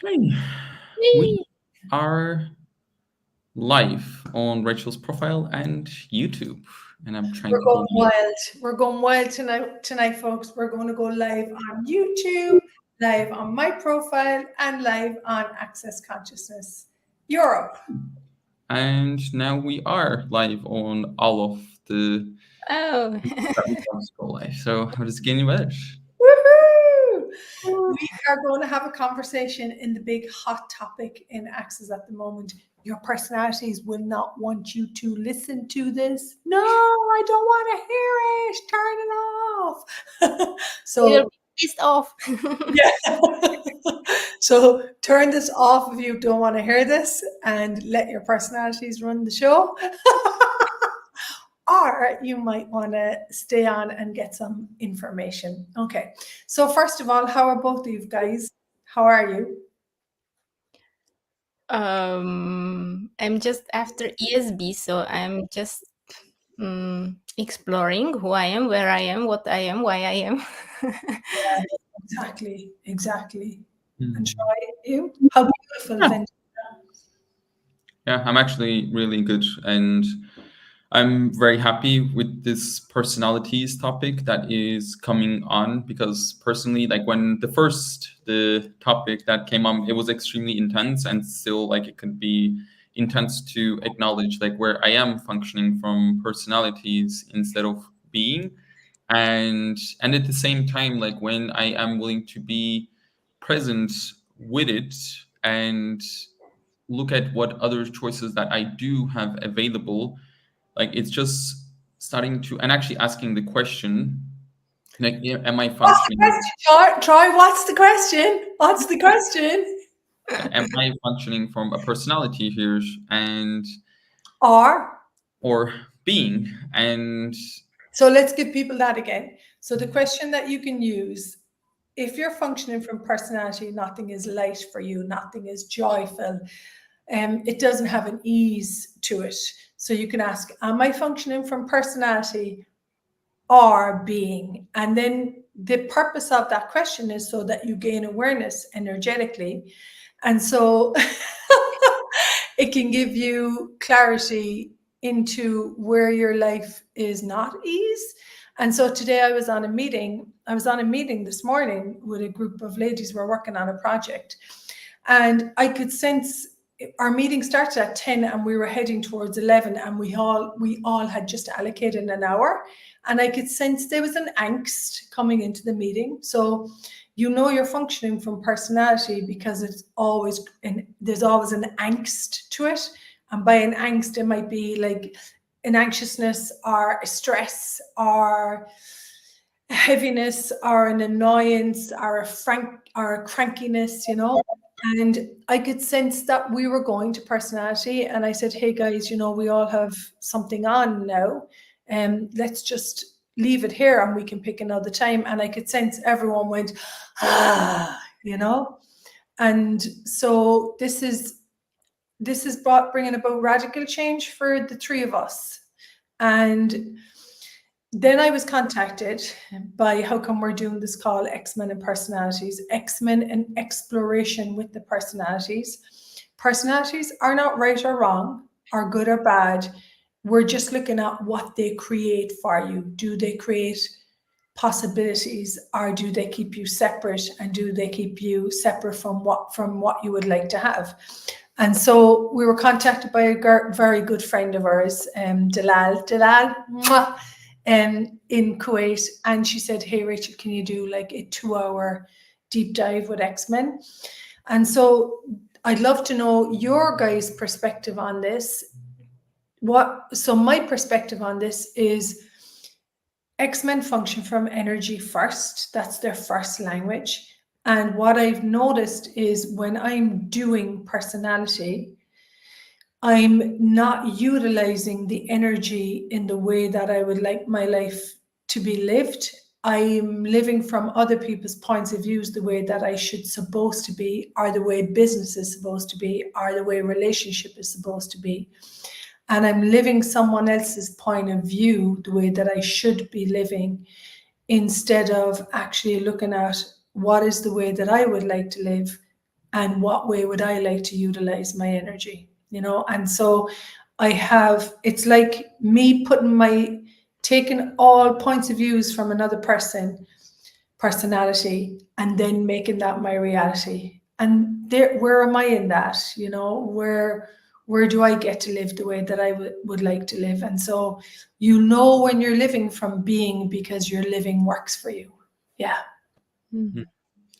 Hey, we Yay! are live on Rachel's profile and YouTube, and I'm trying We're to going hold you. wild. We're going wild tonight, folks. We're going to go live on YouTube, live on my profile, and live on Access Consciousness Europe. And now we are live on all of the Oh, that we want to go live. So how does it get any better? Woohoo! We are going to have a conversation in the big hot topic in Access at the moment. Your personalities will not want you to listen to this. No, I don't want to hear it. Turn it off. we will So be pissed off. yeah. So turn this off if you don't want to hear this and let your personalities run the show. Or you might want to stay on and get some information. Okay. So first of all, how are both of you guys? How are you? I'm just after ESB, so I'm just exploring who I am, where I am, what I am, why I am. Exactly. Exactly. Hmm. And try you. How beautiful, Yeah. Vince. Yeah, I'm actually really good, and I'm very happy with this personalities topic that is coming on because personally, like when the topic that came on, it was extremely intense and still like it could be intense to acknowledge like where I am functioning from personalities instead of being. And at the same time, like when I am willing to be present with it and look at what other choices that I do have available, like it's just starting to and actually asking the question, like, yeah, am I What's the functioning? question, Troy? What's the question? What's the question? Am I functioning from a personality here and Or or being? And so let's give people that again. So the question that you can use, if you're functioning from personality, nothing is light for you, nothing is joyful. It doesn't have an ease to it. So you can ask, am I functioning from personality or being? And then the purpose of that question is so that you gain awareness energetically. And so it can give you clarity into where your life is not ease. And so today I was on a meeting. I was on a meeting this morning with a group of ladies who were working on a project. And I could sense our meeting started at 10 and we were heading towards 11, and we all had just allocated an hour, and I could sense there was an angst coming into the meeting. So you know you're functioning from personality because there's always an angst to it. And by an angst, it might be like an anxiousness or a stress or a heaviness or an annoyance or a crankiness, And I could sense that we were going to personality. And I said, hey guys, we all have something on now. Let's just leave it here and we can pick another time. And I could sense everyone went, And so this is bringing about radical change for the three of us. And then I was contacted by how come we're doing this call, X-Men and Personalities. X-Men and exploration with the personalities. Personalities are not right or wrong, or good or bad. We're just looking at what they create for you. Do they create possibilities, or do they keep you separate, and do they keep you separate from what you would like to have? And so we were contacted by a very good friend of ours, Dalal, mwah, in Kuwait, and she said, hey Rachel, can you do like a 2-hour deep dive with X-Men? And so I'd love to know your guys' perspective on this. So my perspective on this is X-Men function from energy first. That's their first language. And what I've noticed is when I'm doing personality, I'm not utilizing the energy in the way that I would like my life to be lived. I'm living from other people's points of views the way that I should supposed to be, or the way business is supposed to be, or the way relationship is supposed to be. And I'm living someone else's point of view the way that I should be living, instead of actually looking at what is the way that I would like to live and what way would I like to utilize my energy, you know? And so it's like me taking all points of views from another personality, and then making that my reality. And where am I in that? You know, where do I get to live the way that I would like to live? And so, you know, when you're living from being, because your living works for you. Yeah.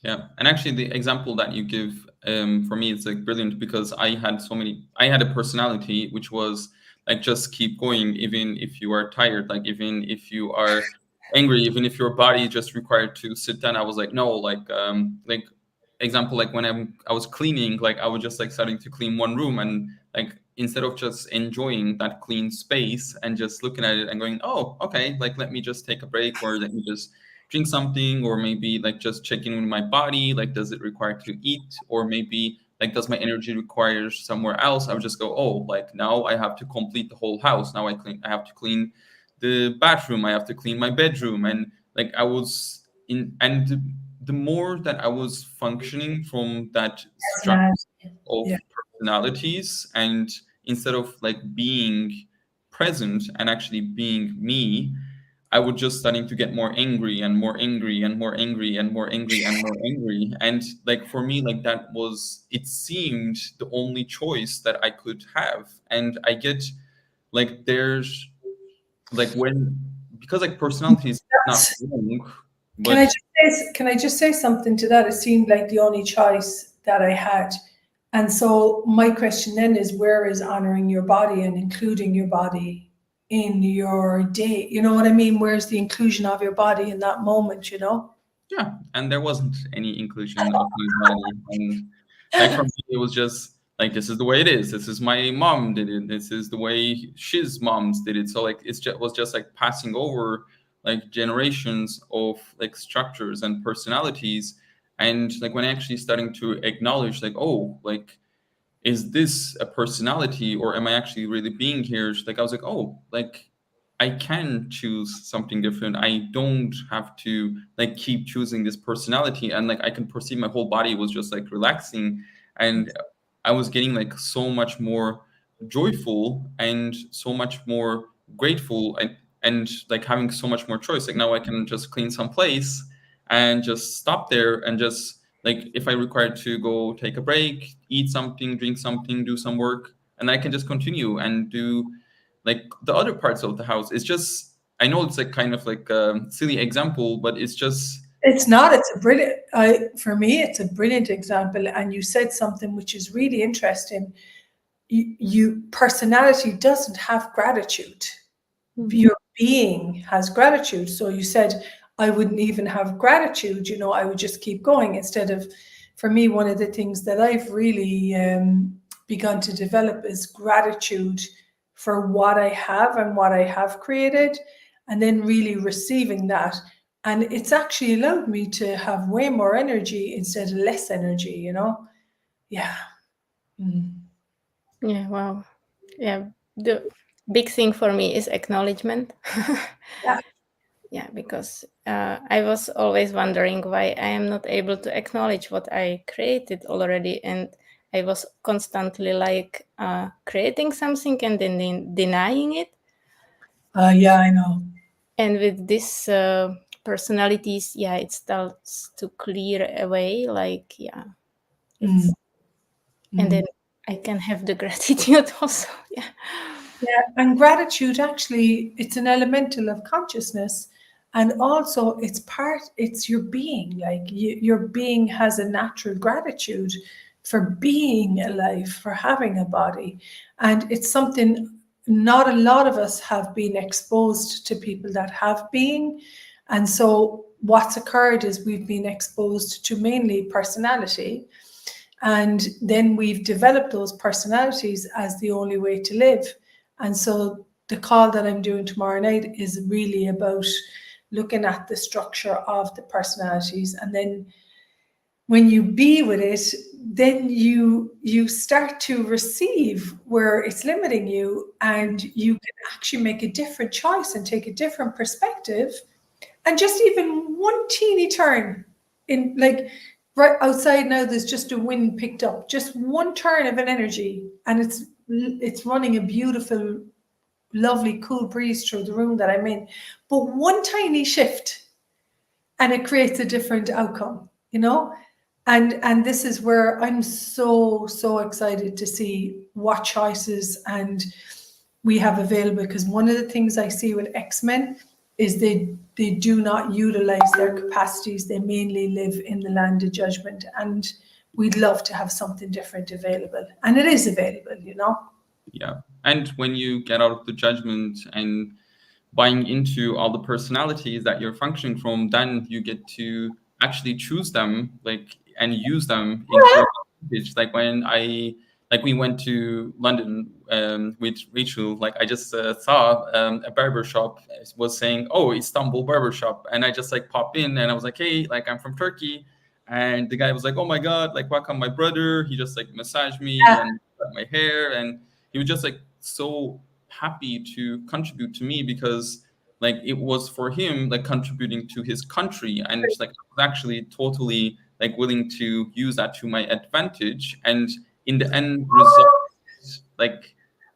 Yeah, and actually the example that you give, for me, it's like brilliant, because I had a personality which was like, just keep going even if you are tired, like even if you are angry, even if your body just required to sit down. I was like, no, like example, like when I was cleaning, like I was just like starting to clean one room, and like instead of just enjoying that clean space and just looking at it and going, oh, okay, like let me just take a break, or let me just drink something, or maybe like just check in with my body, like does it require to eat, or maybe like does my energy require somewhere else. I would just go, oh, like now I have to complete the whole house. Now I have to clean the bathroom, I have to clean my bedroom. And like I was in, and the more that I was functioning from that structure of Yeah. personalities, and instead of like being present and actually being me, I would just starting to get more angry and more angry and more angry and more angry and more angry. And like for me, like it seemed the only choice that I could have. And I get like there's like because like personality is not wrong, Can I but just say something to that? It seemed like the only choice that I had. And so my question then is, where is honoring your body and including your body in your day? You know what I mean? Where's the inclusion of your body in that moment, you know? yeah, and there wasn't any inclusion of my body. And like for me, it was just like, this is the way it is. This is my mom did it. This is the way she's moms did it. So like was just like passing over like generations of like structures and personalities. And like when I actually starting to acknowledge like, oh, like is this a personality, or am I actually really being here? Like I was like, oh, like I can choose something different. I don't have to like keep choosing this personality. And like I can perceive my whole body was just like relaxing, and I was getting like so much more joyful and so much more grateful, and like having so much more choice. Like now I can just clean some place and just stop there, and just like if I require to go take a break, eat something, drink something, do some work, and I can just continue and do like the other parts of the house. It's just, I know it's like kind of like a silly example, but it's just, It's not. It's a brilliant. For me, it's a brilliant example. And you said something which is really interesting. Personality doesn't have gratitude. Your being has gratitude. So you said, I wouldn't even have gratitude. You know, I would just keep going instead of. For me, one of the things that I've really begun to develop is gratitude for what I have and what I have created, and then really receiving that. And it's actually allowed me to have way more energy instead of less energy, you know? Yeah. Yeah, wow. Yeah, the big thing for me is acknowledgement. Yeah. Yeah, because I was always wondering why I am not able to acknowledge what I created already. And I was constantly like creating something and then denying it. Yeah, I know. And with this personalities, yeah, it starts to clear away. Like, yeah, it's, and then I can have the gratitude also. Yeah. Yeah, and gratitude actually, it's an elemental of consciousness. And also it's your being. Like your being has a natural gratitude for being alive, for having a body. And it's something not a lot of us have been exposed to, people that have been. And so what's occurred is we've been exposed to mainly personality. And then we've developed those personalities as the only way to live. And so the call that I'm doing tomorrow night is really about looking at the structure of the personalities. And then when you be with it, then you start to receive where it's limiting you, and you can actually make a different choice and take a different perspective. And just even one teeny turn in, like, right outside now, there's just a wind picked up, just one turn of an energy, and it's running a beautiful, lovely, cool breeze through the room that I'm in. But one tiny shift, and it creates a different outcome, you know? And this is where I'm so excited to see what choices and we have available, because one of the things I see with X-Men is they do not utilize their capacities. They mainly live in the land of judgment, and we'd love to have something different available, and it is available, you know. Yeah. And when you get out of the judgment and buying into all the personalities that you're functioning from, then you get to actually choose them, like, and use them into your advantage. Like when we went to London with Rachel, like I just saw a barber shop was saying, "Oh, Istanbul barber shop," and I just like popped in and I was like, "Hey, like I'm from Turkey," and the guy was like, "Oh my God, like welcome my brother." He just like massaged me and cut my hair, and he was just like so happy to contribute to me, because like it was for him like contributing to his country, and like I was actually totally like willing to use that to my advantage, and in the end result, like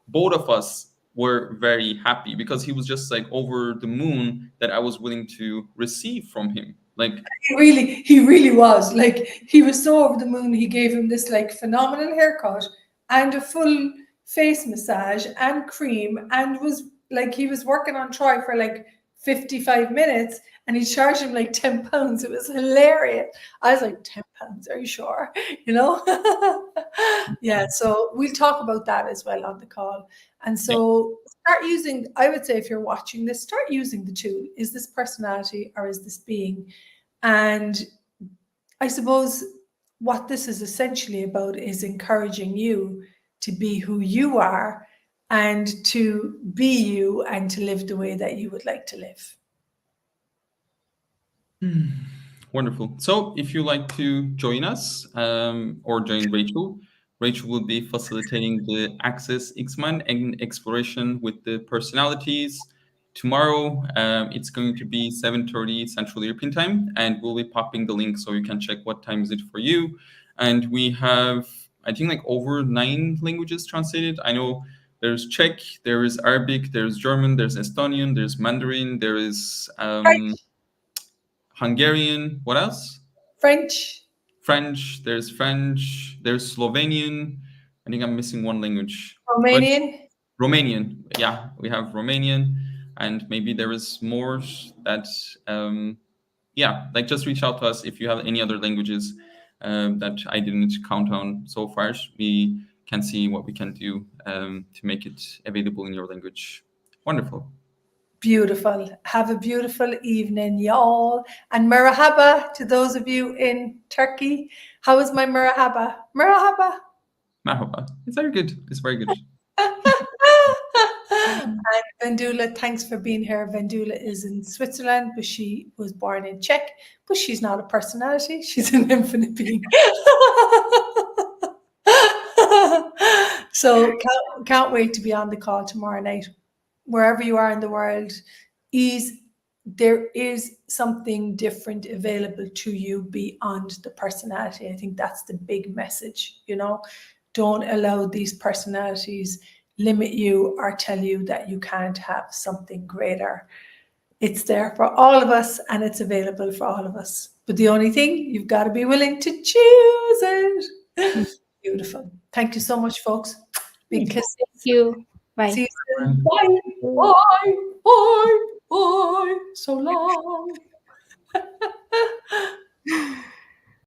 both of us were very happy, because he was just like over the moon that I was willing to receive from him. Like he really was, like, he was so over the moon. He gave him this like phenomenal haircut and a full face massage and cream, and was like, he was working on Troy for like 55 minutes, and he charged him like £10. It was hilarious. I was like, £10, are you sure? You know. Yeah, so we'll talk about that as well on the call. And so start using, I would say, if you're watching this, start using the tool. Is this personality or is this being? And I suppose what this is essentially about is encouraging you to be who you are, and to be you, and to live the way that you would like to live. Wonderful. So if you like to join us or join Rachel, Rachel will be facilitating the Access X-Men and exploration with the personalities. Tomorrow, it's going to be 7:30 Central European Time, and we'll be popping the link so you can check what time is it for you. And we have, I think, like over 9 languages translated. I know there's Czech, there is Arabic, there's German, there's Estonian, there's Mandarin, there is Hungarian. What else? French. There's French, there's Slovenian. I think I'm missing one language. Romanian. Romanian. Yeah, we have Romanian, and maybe there is more that, yeah, like just reach out to us if you have any other languages that I didn't count on so far. We can see what we can do to make it available in your language. Wonderful. Beautiful. Have a beautiful evening, y'all. And marhaba to those of you in Turkey. How is my marhaba? Marhaba. Marhaba. It's very good. It's very good. And Vendula, thanks for being here. Vendula is in Switzerland, but she was born in Czech, but she's not a personality. She's an infinite being. So can't wait to be on the call tomorrow night. Wherever you are in the world, there is something different available to you beyond the personality. I think that's the big message, you know. Don't allow these personalities limit you or tell you that you can't have something greater. It's there for all of us, and it's available for all of us. But the only thing, you've got to be willing to choose it. Beautiful. Thank you so much, folks. Big kiss. Thank you. Bye. See you soon. Bye. Bye. Bye. Bye. So long.